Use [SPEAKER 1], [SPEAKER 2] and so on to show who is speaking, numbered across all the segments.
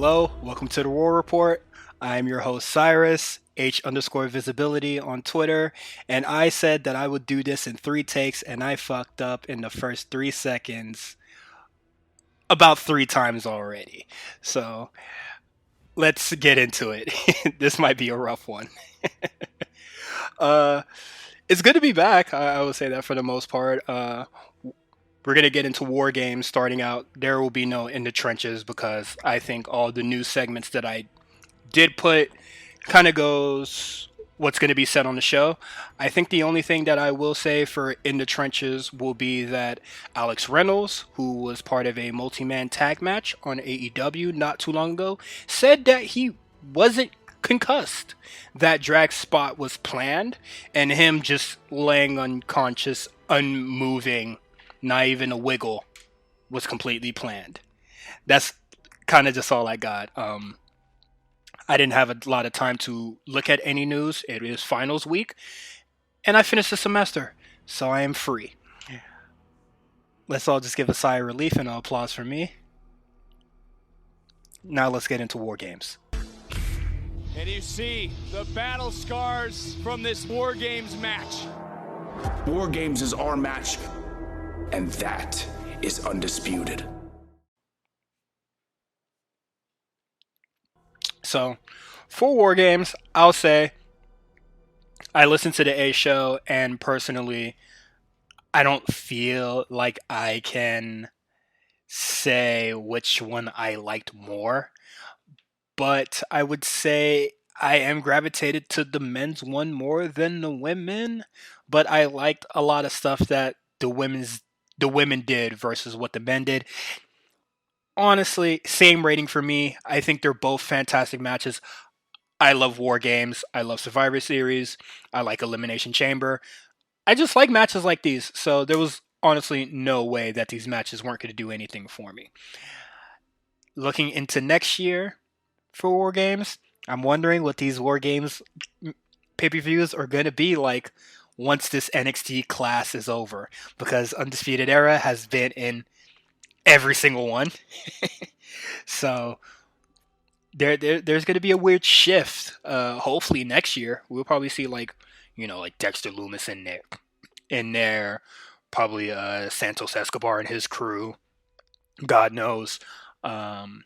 [SPEAKER 1] Hello, welcome to the War Report. I'm your host Cyrus, H_visibility on Twitter, and I said that I would do this in 3 takes, and I fucked up in the first 3 seconds about 3 times already. So let's get into it. This might be a rough one. uh, it's good to be back. I would say that for the most part. We're going to get into war games starting out. There will be no in the trenches because I think all the news segments that I did put kind of goes what's going to be said on the show. I think the only thing that I will say for in the trenches will be that Alex Reynolds, who was part of a multi-man tag match on AEW not too long ago, said that he wasn't concussed. That drag spot was planned, and him just laying unconscious, unmoving, not even a wiggle, was completely planned. That's kind of just all I got. I didn't have a lot of time to look at any news. It is finals week, and I finished the semester, so I am free. Let's all just give a sigh of relief and an applause for me. Now let's get into war games.
[SPEAKER 2] And you see the battle scars from this War Games match.
[SPEAKER 3] War Games is our match, and that is undisputed.
[SPEAKER 1] So, for war games, I'll say I listened to the A show, and personally, I don't feel like I can say which one I liked more. But I would say I am gravitated to the men's one more than the women. But I liked a lot of stuff that the women did versus what the men did. Honestly, same rating for me. I think they're both fantastic matches. I love War Games. I love Survivor Series. I like Elimination Chamber. I just like matches like these. So there was honestly no way that these matches weren't going to do anything for me. Looking into next year for War Games, I'm wondering what these War Games pay-per-views are going to be like once this NXT class is over. Because Undisputed Era has been in every single one. So there's going to be a weird shift. Hopefully next year we'll probably see like Dexter Loomis in there, probably Santos Escobar and his crew. God knows. But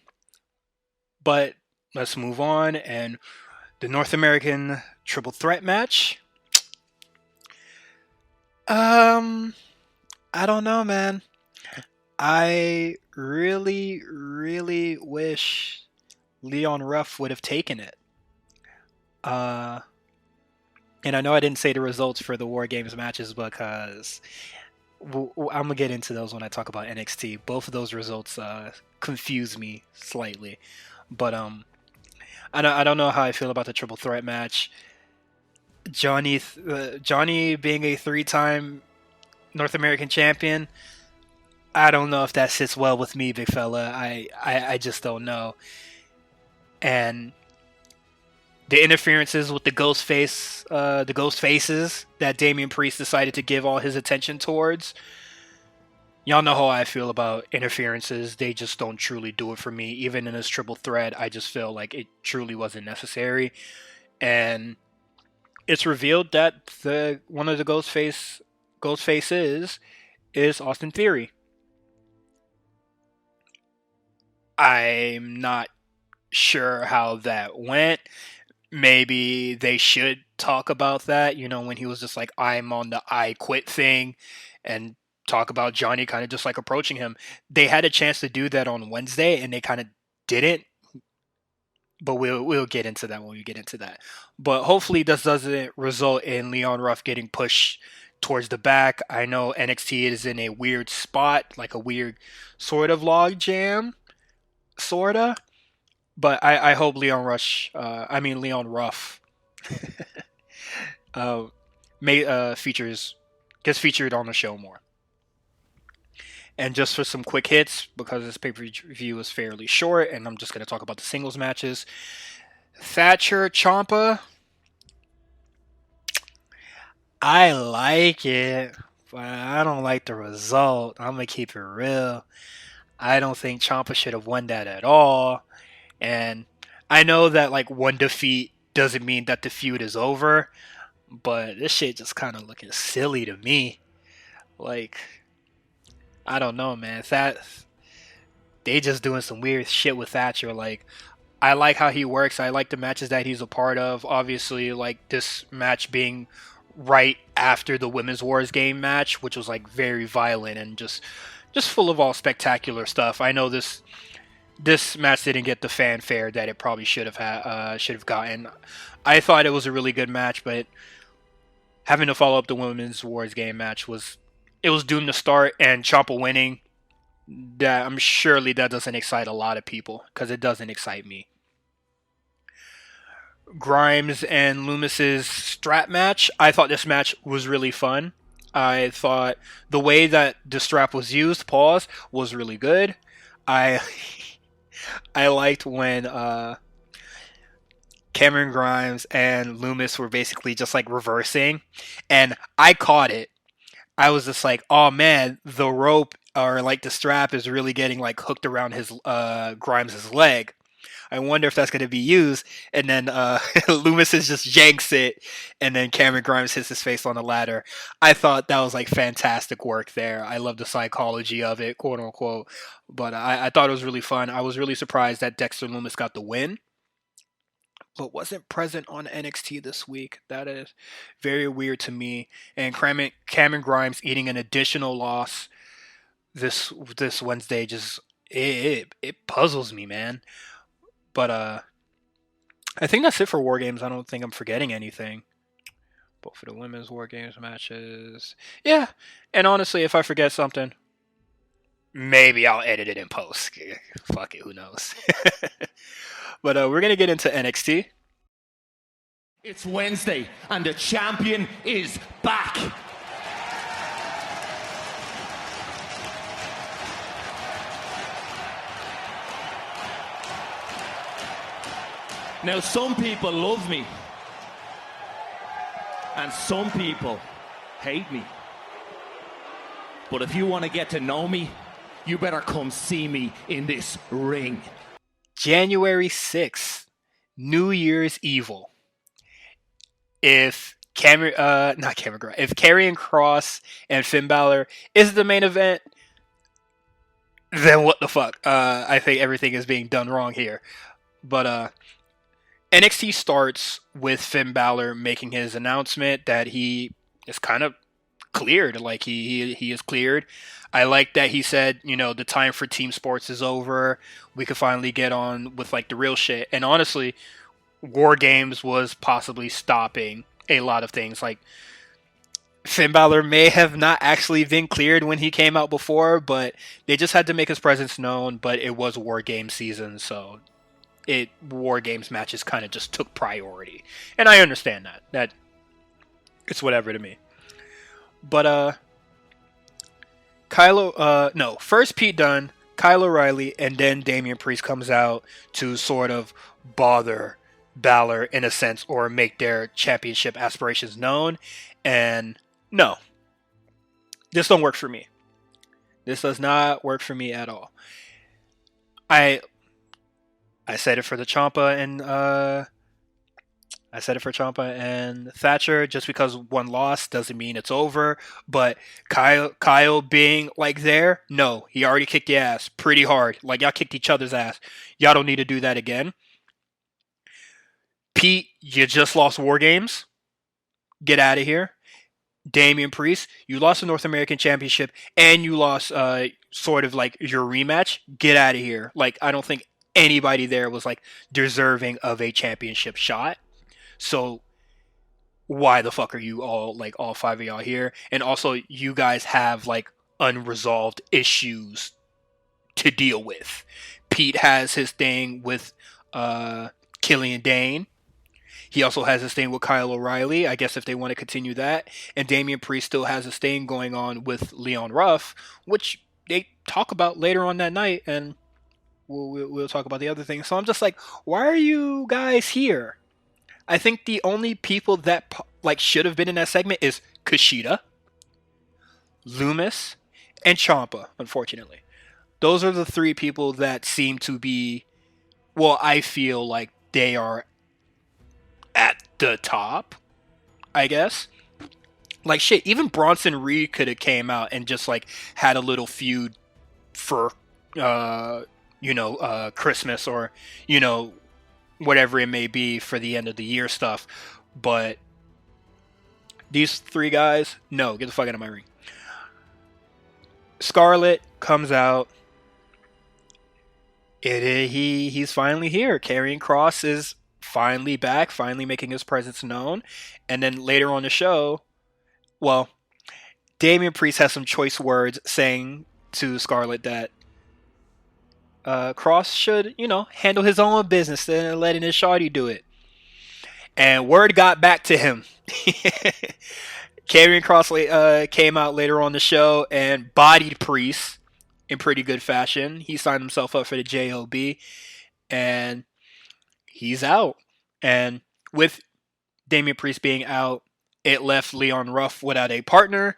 [SPEAKER 1] let's move on, and the North American Triple Threat match. I don't know, man. I really, really wish Leon Ruff would have taken it. And I know I didn't say the results for the War Games matches because I'm gonna get into those when I talk about NXT. Both of those results confuse me slightly, but I don't know how I feel about the Triple Threat match. Johnny being a 3-time North American champion. I don't know if that sits well with me, big fella. I just don't know. And the interferences with the ghost faces that Damian Priest decided to give all his attention towards. Y'all know how I feel about interferences. They just don't truly do it for me. Even in this triple threat, I just feel like it truly wasn't necessary. And it's revealed that one of the ghost faces is Austin Theory. I'm not sure how that went. Maybe they should talk about that, when he was just like, I'm on the I quit thing, and talk about Johnny kind of just like approaching him. They had a chance to do that on Wednesday, and they kind of didn't. But we'll get into that when we get into that. But hopefully this doesn't result in Leon Ruff getting pushed towards the back. I know NXT is in a weird spot, like a weird sort of log jam, sorta. But I hope Leon Ruff gets featured on the show more. And just for some quick hits, because this pay-per-view is fairly short, and I'm just going to talk about the singles matches. Thatcher Ciampa, I like it, but I don't like the result. I'm going to keep it real. I don't think Ciampa should have won that at all. And I know that like one defeat doesn't mean that the feud is over, but this shit just kind of looking silly to me. Like, I don't know, man. That they just doing some weird shit with Thatcher. Like, I like how he works. I like the matches that he's a part of. Obviously, like this match being right after the Women's Wars game match, which was like very violent and just full of all spectacular stuff. I know this match didn't get the fanfare that it probably should have gotten. I thought it was a really good match, but having to follow up the Women's Wars game match was doomed to start, and Ciampa winning. That I'm surely that doesn't excite a lot of people because it doesn't excite me. Grimes and Loomis's strap match. I thought this match was really fun. I thought the way that the strap was used, pause, was really good. I I liked when Cameron Grimes and Loomis were basically just like reversing, and I caught it. I was just like, oh man, the rope or like the strap is really getting like hooked around his Grimes's leg. I wonder if that's going to be used. And then Loomis is just yanks it, and then Cameron Grimes hits his face on the ladder. I thought that was like fantastic work there. I love the psychology of it, quote unquote. But I thought it was really fun. I was really surprised that Dexter Loomis got the win, but wasn't present on NXT this week. That is very weird to me. And Cameron Grimes eating an additional loss this Wednesday just it puzzles me, man. But I think that's it for War Games. I don't think I'm forgetting anything. But for the women's War Games matches, yeah. And honestly, if I forget something, maybe I'll edit it in post. Fuck it, who knows? But we're gonna get into NXT.
[SPEAKER 4] It's Wednesday, and the champion is back. Now, some people love me, and some people hate me. But if you want to get to know me, you better come see me in this ring.
[SPEAKER 1] January 6th, New Year's Evil. If if Karrion Kross and Finn Balor is the main event, then what the fuck? I think everything is being done wrong here. But NXT starts with Finn Balor making his announcement that he is kind of cleared. Like he is cleared. I like that he said, the time for team sports is over. We could finally get on with like the real shit. And honestly, War Games was possibly stopping a lot of things. Like Finn Balor may have not actually been cleared when he came out before, but they just had to make his presence known. But it was War Games season, so War Games matches kind of just took priority, and I understand that it's whatever to me. But first Pete Dunne, Kyle O'Reilly, and then Damian Priest comes out to sort of bother Balor in a sense, or make their championship aspirations known. And no, this don't work for me. This does not work for me at all. I said it for the Ciampa and Thatcher. Just because one loss doesn't mean it's over. But Kyle being like there, no, he already kicked the ass pretty hard. Like y'all kicked each other's ass. Y'all don't need to do that again. Pete, you just lost War Games. Get out of here. Damian Priest, you lost the North American Championship and you lost sort of like your rematch. Get out of here. Like I don't think anybody there was like deserving of a championship shot. So why the fuck are you all like all five of y'all here? And also you guys have like unresolved issues to deal with. Pete has his thing with Killian Dane. He also has his thing with Kyle O'Reilly, I guess if they want to continue that. And Damian Priest still has his thing going on with Leon Ruff, which they talk about later on that night, and we'll talk about the other things. So I'm just like, why are you guys here? I think the only people that like should have been in that segment is Kushida, Loomis, and Ciampa, unfortunately. Those are the three people that seem to be well, I feel like they are at the top, I guess. Like shit, even Bronson Reed could have came out and just like had a little feud for Christmas, or you know whatever it may be for the end of the year stuff. But these three guys, no, get the fuck out of my ring. Scarlett comes out. He's finally here. Karrion Kross is finally back, finally making his presence known. And then later on the show, well, Damian Priest has some choice words saying to Scarlett that Kross should, handle his own business and letting his shawty do it. And word got back to him. Karrion Kross came out later on the show and bodied Priest in pretty good fashion. He signed himself up for the JOB, and he's out. And with Damian Priest being out, it left Leon Ruff without a partner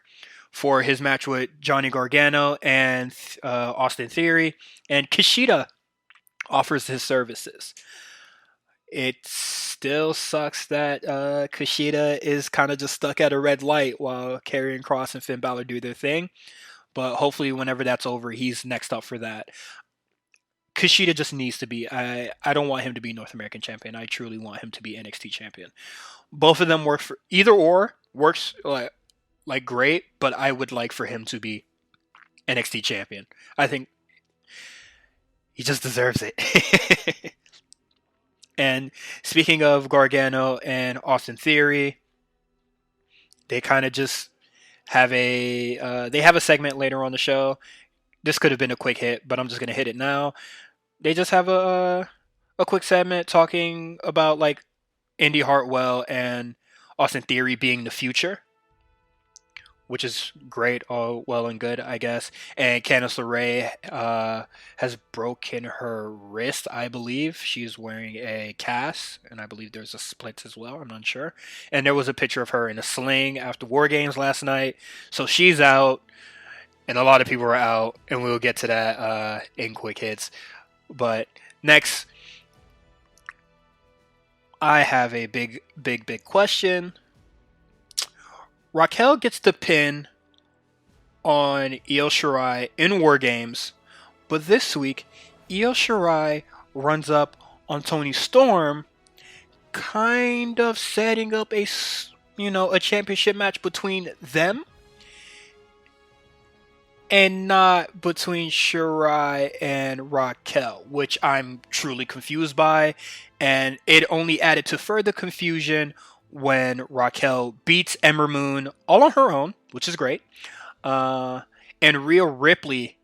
[SPEAKER 1] for his match with Johnny Gargano and Austin Theory. And Kushida offers his services. It still sucks that Kushida is kind of just stuck at a red light while Karrion Kross and Finn Balor do their thing. But hopefully whenever that's over, he's next up for that. Kushida just needs to be. I don't want him to be North American champion. I truly want him to be NXT champion. Both of them work for either or works like great, but I would like for him to be NXT champion. I think he just deserves it. And speaking of Gargano and Austin Theory, they kind of just have they have a segment later on the show. This could have been a quick hit, but I'm just gonna hit it now. They just have a quick segment talking about like Indy Hartwell and Austin Theory being the future, which is great, all well and good, I guess. And Candice LeRae has broken her wrist, I believe. She's wearing a cast, and I believe there's a split as well. I'm not sure. And there was a picture of her in a sling after War Games last night. So she's out, and a lot of people are out, and we'll get to that in quick hits. But next, I have a big question. Raquel gets the pin on Io Shirai in War Games, but this week, Io Shirai runs up on Toni Storm, kind of setting up a championship match between them, and not between Shirai and Raquel, which I'm truly confused by, and it only added to further confusion when Raquel beats Ember Moon all on her own, which is great. And Rhea Ripley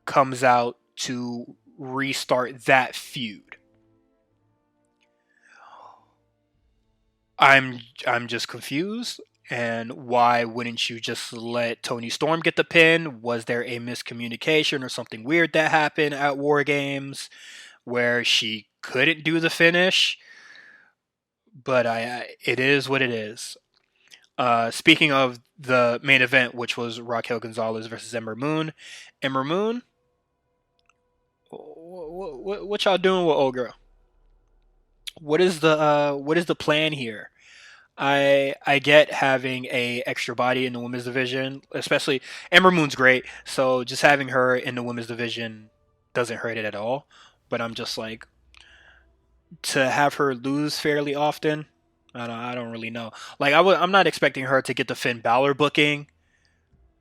[SPEAKER 1] comes out to restart that feud. I'm just confused. And why wouldn't you just let Toni Storm get the pin? Was there a miscommunication or something weird that happened at War Games where she couldn't do the finish? But it is what it is. Speaking of the main event, which was Raquel Gonzalez versus Ember Moon. Ember Moon, what y'all doing with old girl? What is the plan here? I get having a extra body in the women's division, especially Ember Moon's great. So just having her in the women's division doesn't hurt it at all. But I'm just like, to have her lose fairly often, I don't really know. Like I'm not expecting her to get the Finn Balor booking,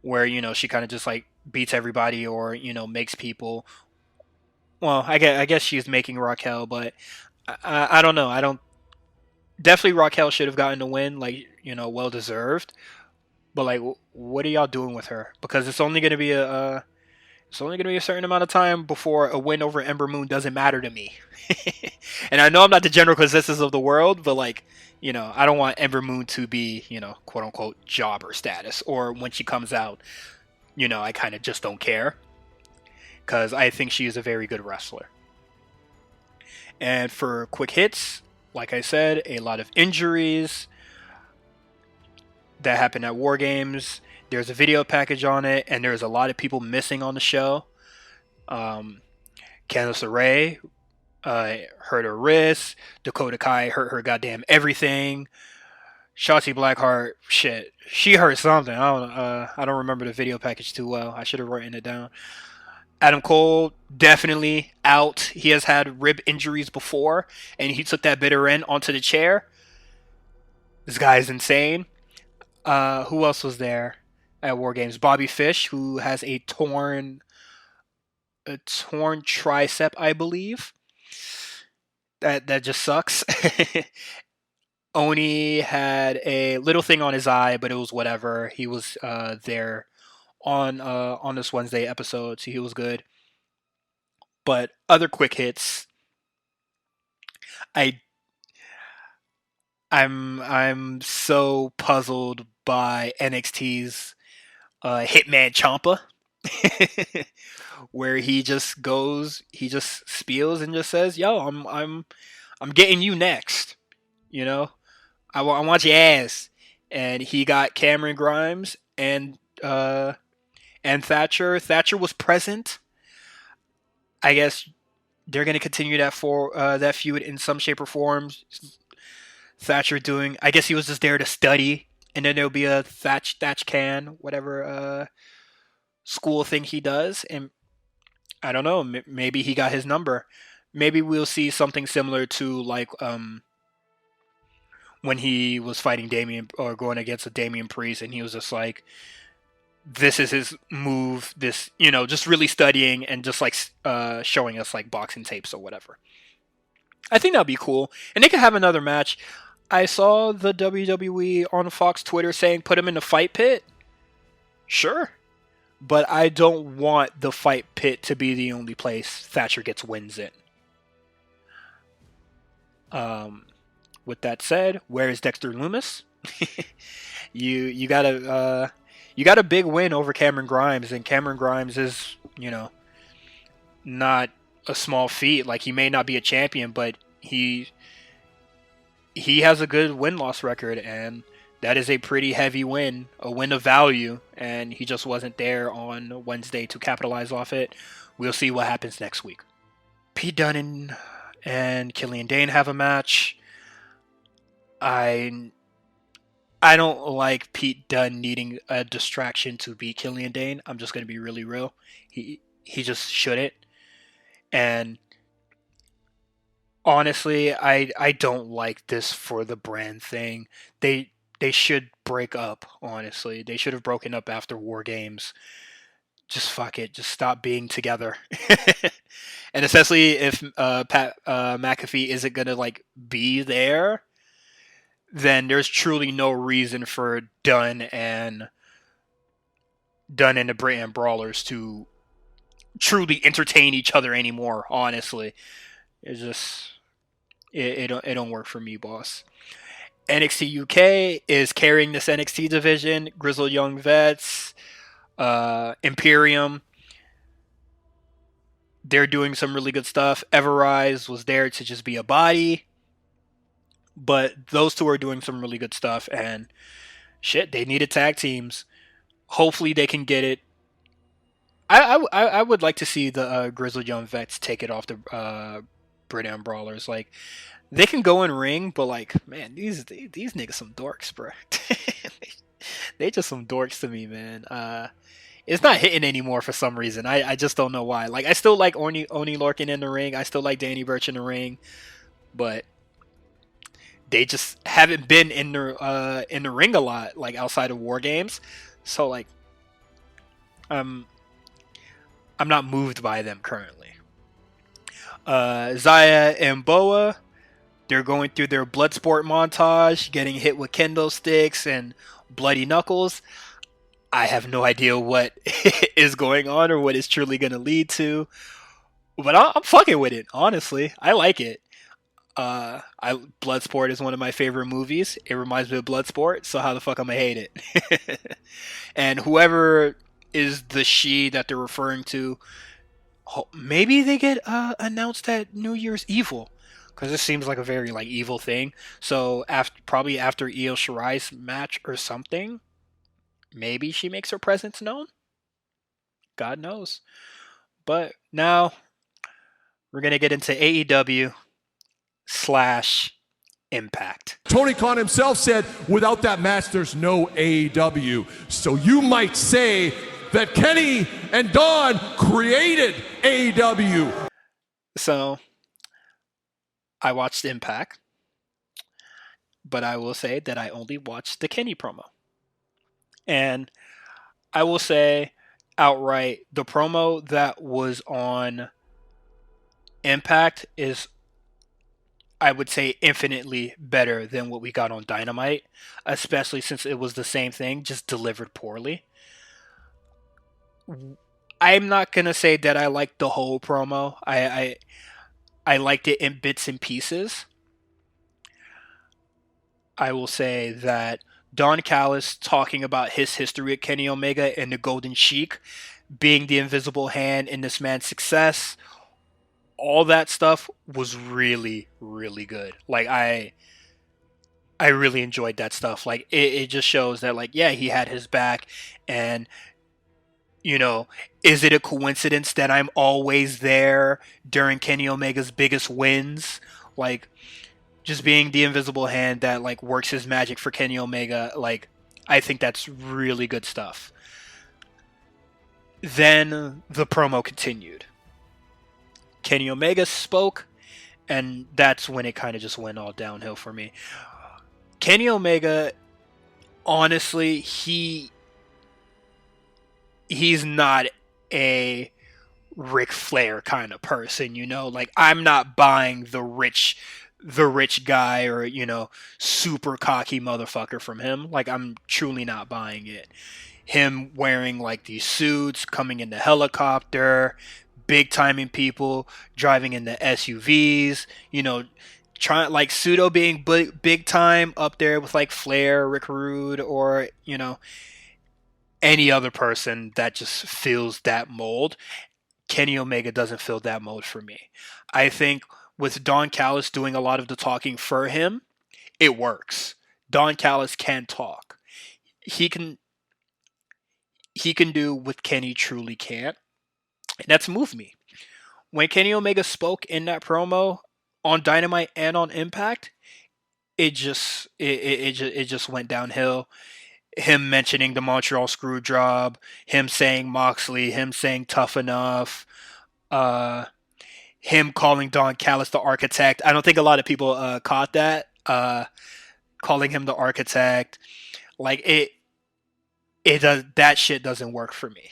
[SPEAKER 1] where she kind of just like beats everybody or makes people. Well, I guess she's making Raquel, but I don't know. I don't. Definitely Raquel should have gotten the win, like well deserved. But like, what are y'all doing with her? Because it's only going to be a certain amount of time before a win over Ember Moon doesn't matter to me. And I know I'm not the general consensus of the world, but like, I don't want Ember Moon to be, quote unquote jobber status, or when she comes out, I kind of just don't care, because I think she is a very good wrestler. And for quick hits, like I said, a lot of injuries that happened at War Games. There's a video package on it, and there's a lot of people missing on the show. Candice LeRae hurt her wrist. Dakota Kai hurt her goddamn everything. Shotzi Blackheart, shit, she hurt something. I don't remember the video package too well. I should have written it down. Adam Cole definitely out. He has had rib injuries before, and he took that bitter end onto the chair. This guy is insane. Who else was there at War Games? Bobby Fish, who has a torn tricep, I believe. That just sucks. Oni had a little thing on his eye, but it was whatever. He was there on this Wednesday episode, so he was good. But other quick hits, I I'm so puzzled by NXT's Hitman Champa, where he just spiels and just says, "Yo, I'm getting you next." You know, I want your ass. And he got Cameron Grimes and Thatcher. Thatcher was present. I guess they're gonna continue that feud in some shape or form. Thatcher doing. I guess he was just there to study, and then there'll be a Thatch can whatever school thing he does, and I don't know. Maybe he got his number. Maybe we'll see something similar to like when he was fighting Damian or going against a Damian Priest, and he was just like, "This is his move." This, just really studying and just like showing us like boxing tapes or whatever. I think that'd be cool, and they could have another match. I saw the WWE on Fox Twitter saying put him in the fight pit. Sure, but I don't want the fight pit to be the only place Thatcher gets wins in. Um, with that said, where is Dexter Loomis? You got a big win over Cameron Grimes, and Cameron Grimes is not a small feat. Like, he may not be a champion, but he has a good win-loss record, and that is a pretty heavy win, a win of value, and he just wasn't there on Wednesday to capitalize off it. We'll see what happens next week. Pete Dunne and Killian Dane have a match. I don't like Pete Dunne needing a distraction to beat Killian Dane. I'm just going to be really real. He just shouldn't. And honestly, I don't like this for the brand thing. They should break up, honestly. They should have broken up after War Games. Just fuck it. Just stop being together. And especially if Pat McAfee isn't going to like be there, then there's truly no reason for Dunne and the Britain Brawlers to truly entertain each other anymore, honestly. It's just it don't work for me, boss. NXT UK is carrying this NXT division. Grizzled Young Vets, Imperium, they're doing some really good stuff. Everrise was there to just be a body. But those two are doing some really good stuff, and shit, they needed tag teams. Hopefully they can get it. I would like to see the Grizzled Young Vets take it off the Britain Brawlers. Like, they can go in ring, but like, man, these niggas some dorks, bro. They just some dorks to me, man. It's not hitting anymore for some reason. I just don't know why. Like, I still like Oni Lorcan in the ring. I still like Danny Burch in the ring, but they just haven't been in the ring a lot, like outside of War Games. So like, I'm not moved by them currently. Zaya and Boa, they're going through their Bloodsport montage, getting hit with kendo sticks and bloody knuckles. I have no idea what is going on or what it's truly going to lead to, but I'm fucking with it. Honestly, I like it. Bloodsport is one of my favorite movies. It reminds me of Bloodsport, so how the fuck I'm gonna hate it? And whoever is the she that they're referring to, maybe they get announced at New Year's Evil, because this seems like a very like evil thing. So probably after Io Shirai's match or something, maybe she makes her presence known. God knows. But now We're gonna get into AEW slash Impact.
[SPEAKER 5] Tony Khan himself said, without that match, there's no AEW. So you might say that Kenny and Don created AEW.
[SPEAKER 1] So I watched Impact, but I will say that I only watched the Kenny promo. And I will say outright, the promo that was on Impact is, I would say, infinitely better than what we got on Dynamite, especially since it was the same thing, just delivered poorly. I'm not going to say that I liked the whole promo. I liked it in bits and pieces. I will say that Don Callis talking about his history with Kenny Omega and the Golden Sheik being the invisible hand in this man's success, all that stuff was really, really good. Like, I really enjoyed that stuff. Like, it just shows that, like, yeah, he had his back. And, you know, is it a coincidence that I'm always there during Kenny Omega's biggest wins? Like, just being the invisible hand that, like, works his magic for Kenny Omega. Like, I think that's really good stuff. Then the promo continued. Kenny Omega spoke, and that's when it kind of just went all downhill for me. Kenny Omega, honestly, he's not a Ric Flair kind of person, you know? Like, I'm not buying the rich guy or, you know, super cocky motherfucker from him. Like, I'm truly not buying it. Him wearing, like, these suits, coming in the helicopter, big timing people, driving in the SUVs, you know, trying, like, pseudo being big time up there with, like, Flair, Rick Rude, or, you know, any other person that just fills that mold. Kenny Omega doesn't fill that mold for me. I think with Don Callis doing a lot of the talking for him, it works. Don Callis can talk. He can do what Kenny truly can't, and that's move me. When Kenny Omega spoke in that promo on Dynamite and on Impact, it just went downhill. Him mentioning the Montreal Screwjob, him saying Moxley, him saying Tough Enough, him calling Don Callis the Architect. I don't think a lot of people caught that. Calling him the Architect, like it does, that shit doesn't work for me.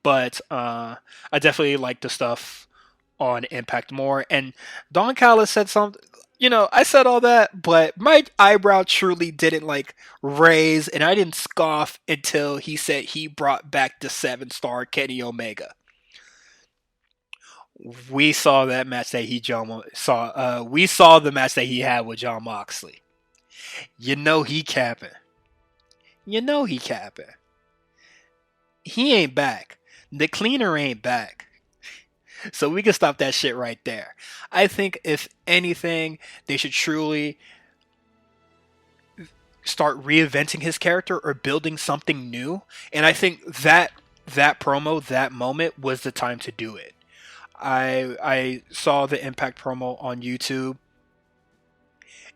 [SPEAKER 1] But I definitely like the stuff on Impact more. And Don Callis said something. You know, I said all that, but my eyebrow truly didn't, like, raise, and I didn't scoff until he said he brought back the 7-star Kenny Omega. We saw that match that we saw the match that he had with Jon Moxley. You know he capping. He ain't back. The cleaner ain't back. So we can stop that shit right there. I think if anything, they should truly start reinventing his character or building something new. And I think that promo, that moment was the time to do it. I saw the Impact promo on YouTube,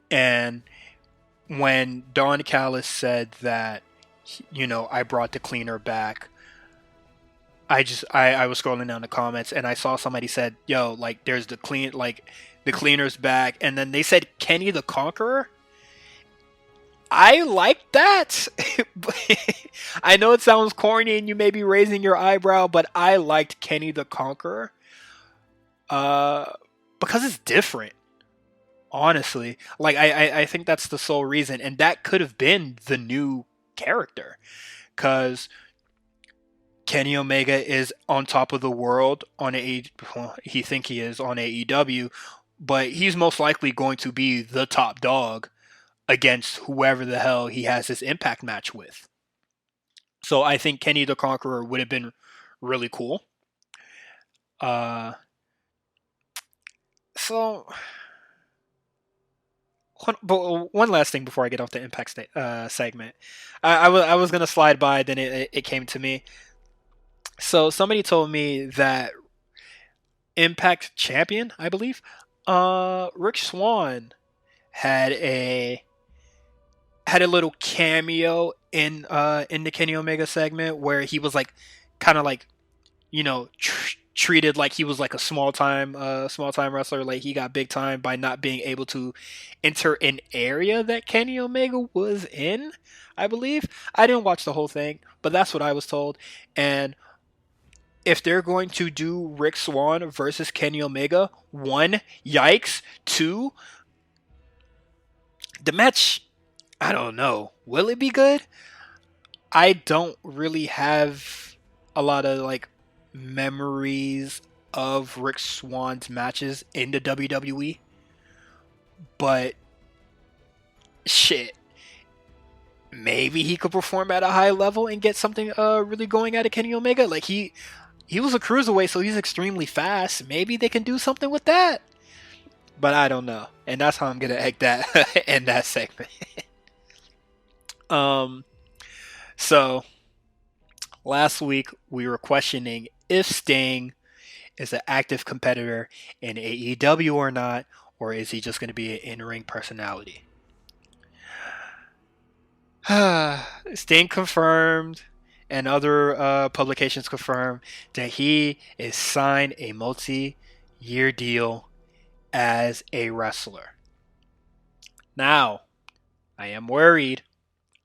[SPEAKER 1] and when Don Callis said that, you know, I brought the cleaner back, I was scrolling down the comments and I saw somebody said, yo, like, there's the cleaner's back, and then they said Kenny the Conqueror. I like that. I know it sounds corny and you may be raising your eyebrow, but I liked Kenny the Conqueror. Because it's different. Honestly. Like, I think that's the sole reason, and that could have been the new character. Because Kenny Omega is on top of the world on he is on AEW, but he's most likely going to be the top dog against whoever the hell he has his Impact match with. So I think Kenny the Conqueror would have been really cool. So, one last thing before I get off the Impact segment. I was going to slide by, then it came to me. So somebody told me that Impact champion, I believe. Rick Swan had a little cameo in the Kenny Omega segment where he was like kind of like treated like he was like a small time wrestler, like he got big time by not being able to enter an area that Kenny Omega was in, I believe. I didn't watch the whole thing, but that's what I was told. And if they're going to do Rick Swan versus Kenny Omega, one, yikes. Two, the match, I don't know. Will it be good? I don't really have a lot of like memories of Rick Swan's matches in the WWE, but shit, maybe he could perform at a high level and get something really going out of Kenny Omega. Like he was a cruiserweight, so he's extremely fast. Maybe they can do something with that. But I don't know. And that's how I'm gonna egg that in that segment. So last week we were questioning if Sting is an active competitor in AEW or not, or is he just going to be an in-ring personality? Sting confirmed, and other publications confirmed that he is signed a multi-year deal as a wrestler. Now, I am worried.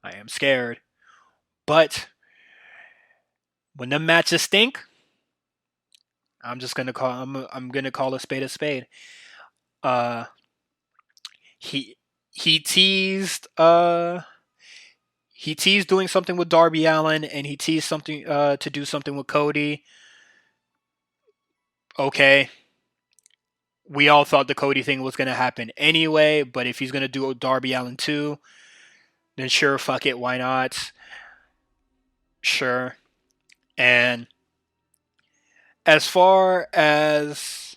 [SPEAKER 1] I am scared. But when the matches stink, I'm just gonna call I'm gonna call a spade a spade. He teased doing something with Darby Allin, and he teased something to do something with Cody. Okay. We all thought the Cody thing was gonna happen anyway, but if he's gonna do Darby Allin too, then sure, fuck it, why not? Sure. And as far as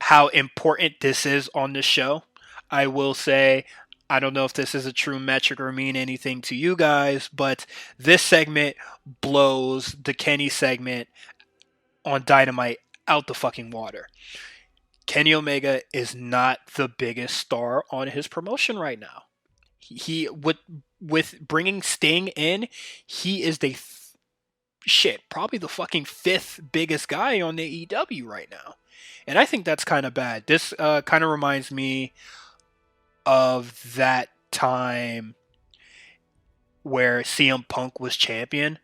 [SPEAKER 1] how important this is on the show, I will say, I don't know if this is a true metric or mean anything to you guys, but this segment blows the Kenny segment on Dynamite out the fucking water. Kenny Omega is not the biggest star on his promotion right now. He with bringing Sting in, he is the probably the fucking fifth biggest guy on the AEW right now. And I think that's kind of bad. This kind of reminds me of that time where CM Punk was champion,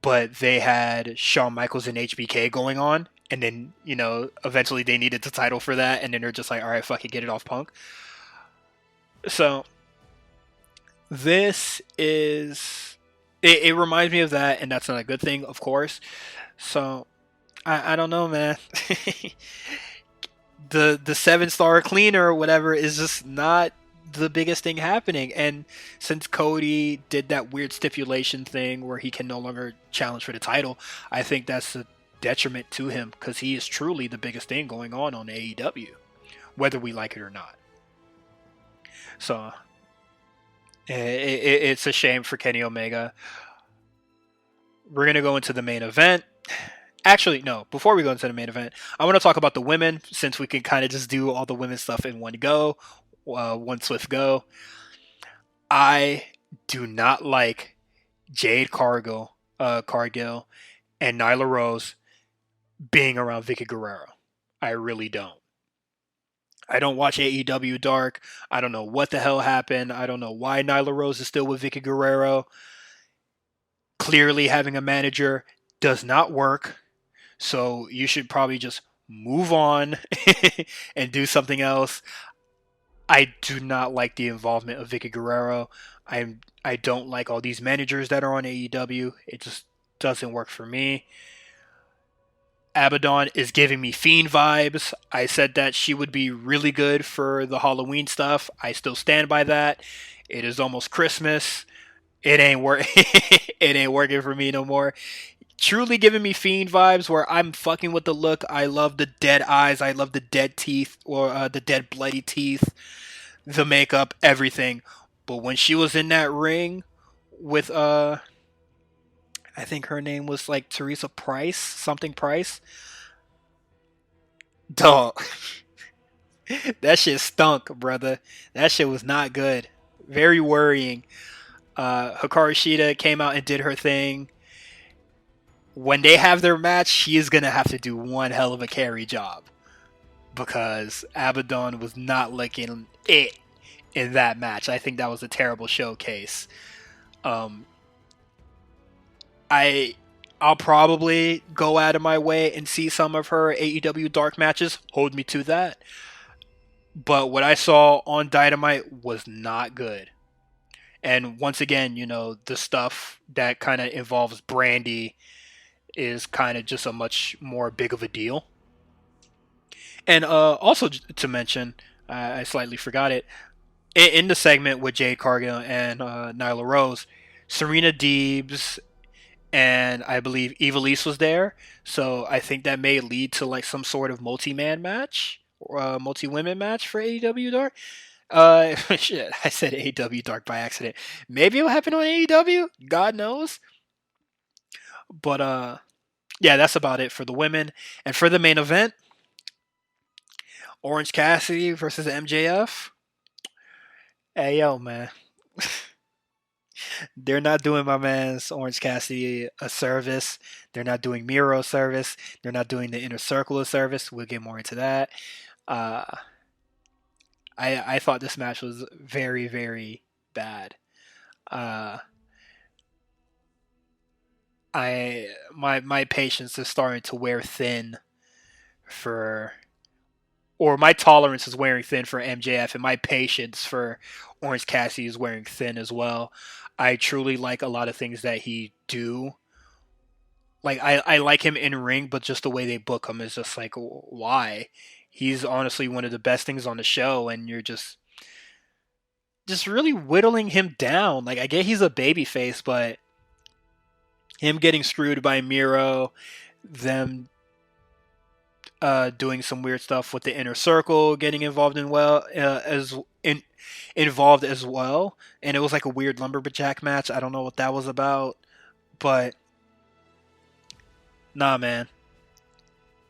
[SPEAKER 1] but they had Shawn Michaels and HBK going on, and then, eventually they needed the title for that, and then they're just like, all right, fuck it, get it off Punk. So this is... It reminds me of that, and that's not a good thing, of course. So, I don't know, man. the 7-star cleaner or whatever is just not the biggest thing happening. And since Cody did that weird stipulation thing where he can no longer challenge for the title, I think that's a detriment to him, because he is truly the biggest thing going on AEW, whether we like it or not. So it's a shame for Kenny Omega. We're going to go into the main event. Actually, no. Before we go into the main event, I want to talk about the women, since we can kind of just do all the women stuff in one go, one swift go. I do not like Jade Cargill and Nyla Rose being around Vicky Guerrero. I really don't. I don't watch AEW Dark. I don't know what the hell happened. I don't know why Nyla Rose is still with Vicky Guerrero. Clearly, having a manager does not work. So you should probably just move on and do something else. I do not like the involvement of Vicky Guerrero. I don't like all these managers that are on AEW. It just doesn't work for me. Abaddon is giving me Fiend vibes. I said that she would be really good for the Halloween stuff. I still stand by that. It is almost Christmas. It ain't working for me no more. Truly giving me Fiend vibes where I'm fucking with the look. I love the dead eyes. I love the dead teeth, or the dead bloody teeth, the makeup, everything. But when she was in that ring with I think her name was like Teresa Price, something Price. Dog. That shit stunk, brother. That shit was not good. Very worrying. Hikaru Shida came out and did her thing. When they have their match, she is gonna have to do one hell of a carry job because Abaddon was not looking it in that match. I think that was a terrible showcase. Um, I'll probably go out of my way and see some of her AEW Dark matches. Hold me to that. But what I saw on Dynamite was not good. And once again, the stuff that kind of involves Brandy is kind of just a much more big of a deal. And also to mention, I slightly forgot it, in the segment with Jade Cargill and Nyla Rose, Serena Deebs and I believe Evilise was there. So I think that may lead to like some sort of multi-man match or multi-women match for AEW Dark. Shit, I said AEW Dark by accident. Maybe it'll happen on AEW. God knows. But yeah, that's about it for the women. And for the main event, Orange Cassidy versus MJF. Hey yo, man. They're not doing my man's Orange Cassidy a service. They're not doing Miro a service. They're not doing the Inner Circle a service. We'll get more into that. Uh, I thought this match was very, very bad. Uh, my patience is starting to wear thin for, or my tolerance is wearing thin for MJF, and my patience for Orange Cassidy is wearing thin as well. I truly like a lot of things that he do. Like I like him in ring, but just the way they book him is just like, why? He's honestly one of the best things on the show, and you're just really whittling him down. Like I get he's a babyface, but him getting screwed by Miro, them doing some weird stuff with the Inner Circle, getting involved involved as well, and it was like a weird lumberjack match. I don't know what that was about, but nah, man,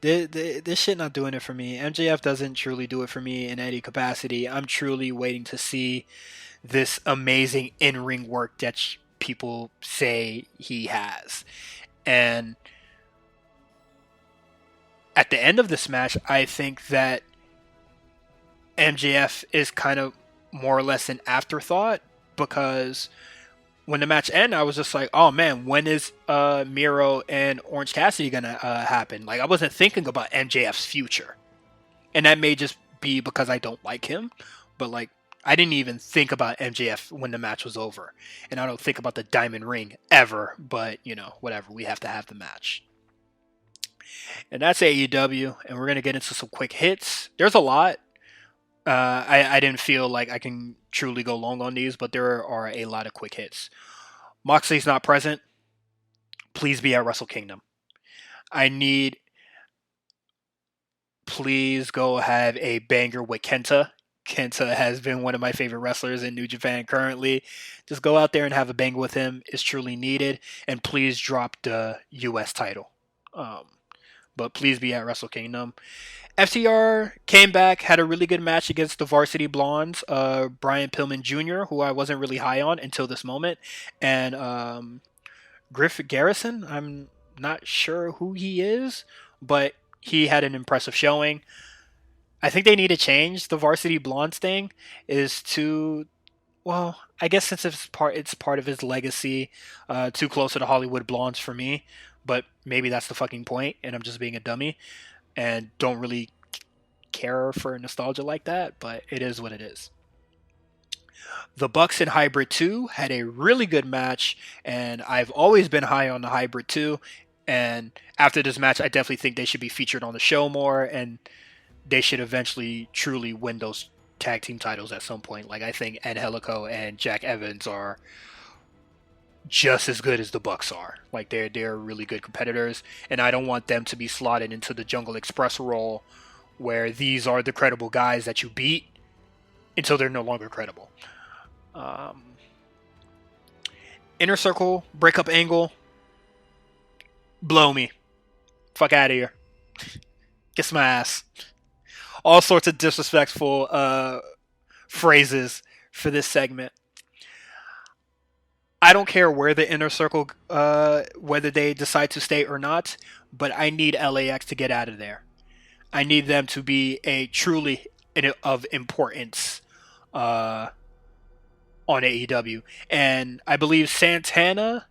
[SPEAKER 1] this shit not doing it for me. MJF doesn't truly do it for me in any capacity. I'm truly waiting to see this amazing in-ring work that people say he has, and at the end of this match, I think that MJF is kind of more or less an afterthought, because when the match ended, I was just like, oh man, when is Miro and Orange Cassidy gonna happen? Like I wasn't thinking about MJF's future, and that may just be because I don't like him, but like I didn't even think about MJF when the match was over, and I don't think about the Diamond Ring ever. But whatever, we have to have the match. And that's AEW, and we're going to get into some quick hits. There's a lot. I didn't feel like I can truly go long on these, but there are a lot of quick hits. Moxley's not present. Please be at Wrestle Kingdom. Please go have a banger with Kenta. Kenta has been one of my favorite wrestlers in New Japan currently. Just go out there and have a banger with him. It's truly needed. And please drop the U.S. title. But please be at Wrestle Kingdom. FTR came back, had a really good match against the Varsity Blondes, Brian Pillman Jr., who I wasn't really high on until this moment, and Griff Garrison. I'm not sure who he is, but he had an impressive showing. I think they need to change the Varsity Blondes thing. Well, I guess since it's part of his legacy, too close to the Hollywood Blondes for me. But maybe that's the fucking point, and I'm just being a dummy and don't really care for nostalgia like that, but it is what it is. The Bucks in Hybrid 2 had a really good match, and I've always been high on the Hybrid 2, and after this match, I definitely think they should be featured on the show more, and they should eventually truly win those tag team titles at some point. Like, I think Angelico and Jack Evans are just as good as the Bucks are. Like they're really good competitors, and I don't want them to be slotted into the Jungle Express role where these are the credible guys that you beat until they're no longer credible. Inner Circle breakup angle. Blow me. Fuck out of here. Kiss my ass. All sorts of disrespectful phrases for this segment. I don't care where the inner circle, whether they decide to stay or not, but I need LAX to get out of there. I need them to be a truly of importance on AEW. And I believe Santana,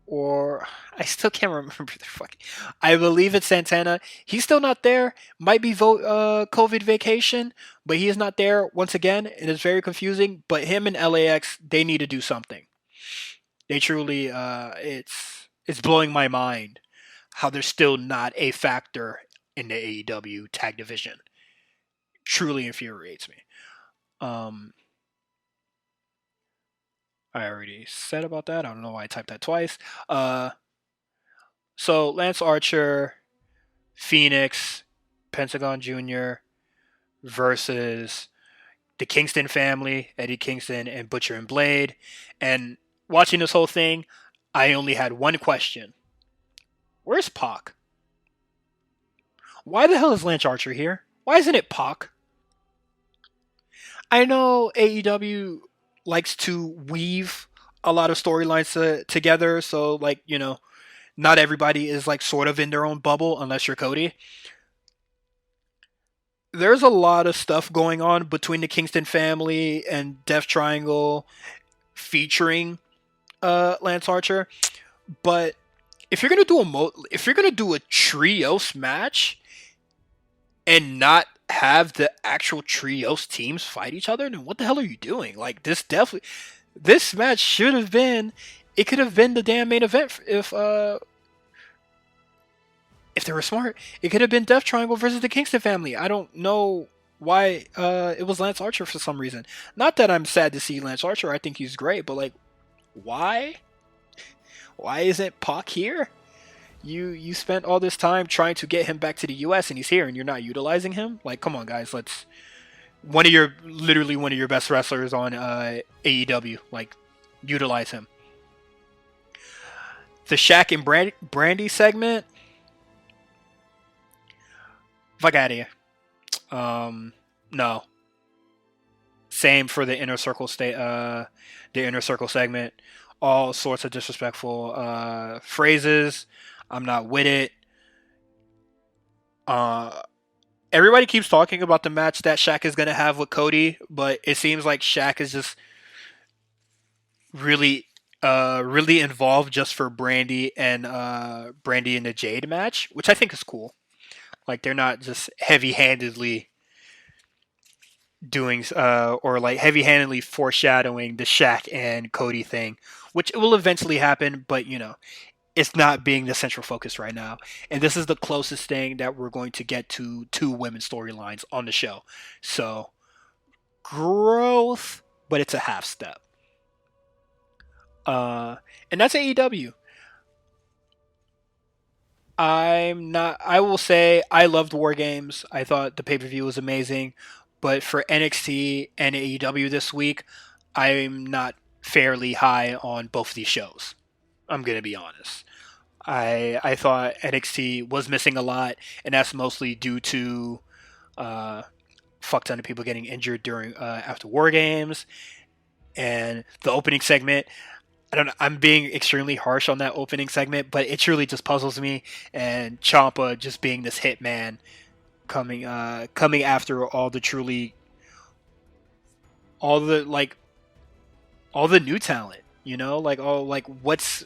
[SPEAKER 1] or I still can't remember the fucking. I believe it's Santana. He's still not there. Might be COVID vacation, but he is not there once again. It is very confusing. But him and LAX, they need to do something. They truly, it's blowing my mind how they're still not a factor in the AEW tag division. Truly infuriates me. I already said about that. I don't know why I typed that twice. So Lance Archer, Phoenix, Pentagon Jr. versus the Kingston family, Eddie Kingston and Butcher and Blade. And watching this whole thing, I only had one question. Where's Pac? Why the hell is Lance Archer here? Why isn't it Pac? I know AEW likes to weave a lot of storylines together, so like, you know, not everybody is like sort of in their own bubble unless you're Cody. There's a lot of stuff going on between the Kingston family and Death Triangle featuring Lance Archer, but if you're gonna do a trios match and not have the actual trios teams fight each other, then what the hell are you doing? Like, this match should have been, it could have been the damn main event if they were smart. It could have been Death Triangle versus the Kingston family. I don't know why it was Lance Archer for some reason. Not that I'm sad to see Lance Archer. I think he's great, but like, why? Why isn't Pac here? You spent all this time trying to get him back to the US and he's here and you're not utilizing him? Like, come on guys, let's literally one of your best wrestlers on AEW. Like, utilize him. The Shaq and Brandy segment, fuck out of here. No. Same for the inner circle segment. All sorts of disrespectful phrases. I'm not with it. Everybody keeps talking about the match that Shaq is gonna have with Cody, but it seems like Shaq is just really involved just for Brandy and the Jade match, which I think is cool. Like, they're not just heavy-handedly doing or like heavy-handedly foreshadowing the Shaq and Cody thing, which will eventually happen, but you know, it's not being the central focus right now. And this is the closest thing that we're going to get to two women's storylines on the show. So, growth, but it's a half step. And that's AEW. I will say I loved War Games. I thought the pay-per-view was amazing. But for NXT and AEW this week, I'm not fairly high on both of these shows. I'm going to be honest. I thought NXT was missing a lot, and that's mostly due to fuck ton of people getting injured during after War Games, and the opening segment. I don't know. I'm being extremely harsh on that opening segment, but it truly just puzzles me. And Ciampa just being this hitman, coming after all the new talent. You know, what's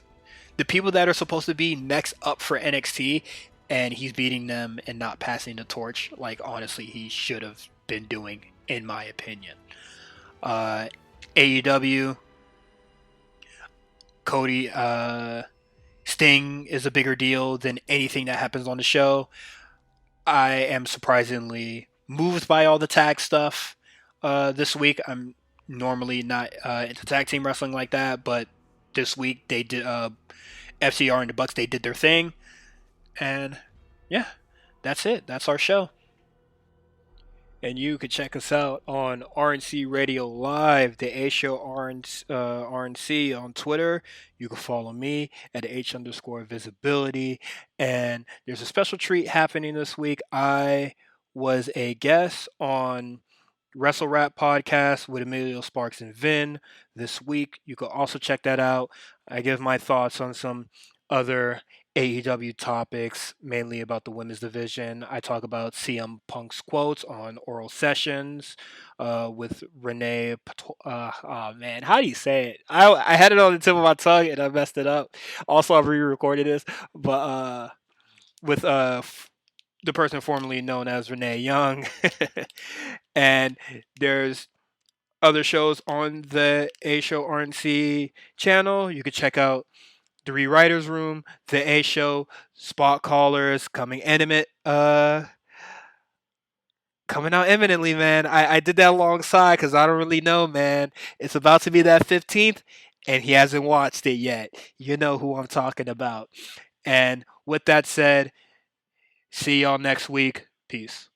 [SPEAKER 1] the people that are supposed to be next up for NXT, and he's beating them and not passing the torch. Like, honestly, he should have been doing, in my opinion. AEW, Cody, Sting is a bigger deal than anything that happens on the show. I am surprisingly moved by all the tag stuff this week. I'm normally not into tag team wrestling like that, but this week they did FCR and the Bucks, they did their thing, and yeah, that's it. That's our show. And you could check us out on RNC Radio Live, the A Show RNC on Twitter. You can follow me at H_visibility. And there's a special treat happening this week. I was a guest on WrassleRap podcast with Emilio Sparks and Vin this week. You can also check that out. I give my thoughts on some other AEW topics, mainly about the women's division. I talk about CM Punk's quotes on Oral Sessions with Renee. Oh man, how do you say it? I had it on the tip of my tongue and I messed it up. Also, I'm re-recording this, but with the person formerly known as Renee Young, and there's other shows on the A Show RNC channel. You could check out the Rewriters Room, the A Show, Spot Callers, coming out imminently, man. I did that alongside because I don't really know, man. It's about to be that 15th, and he hasn't watched it yet. You know who I'm talking about. And with that said, see y'all next week. Peace.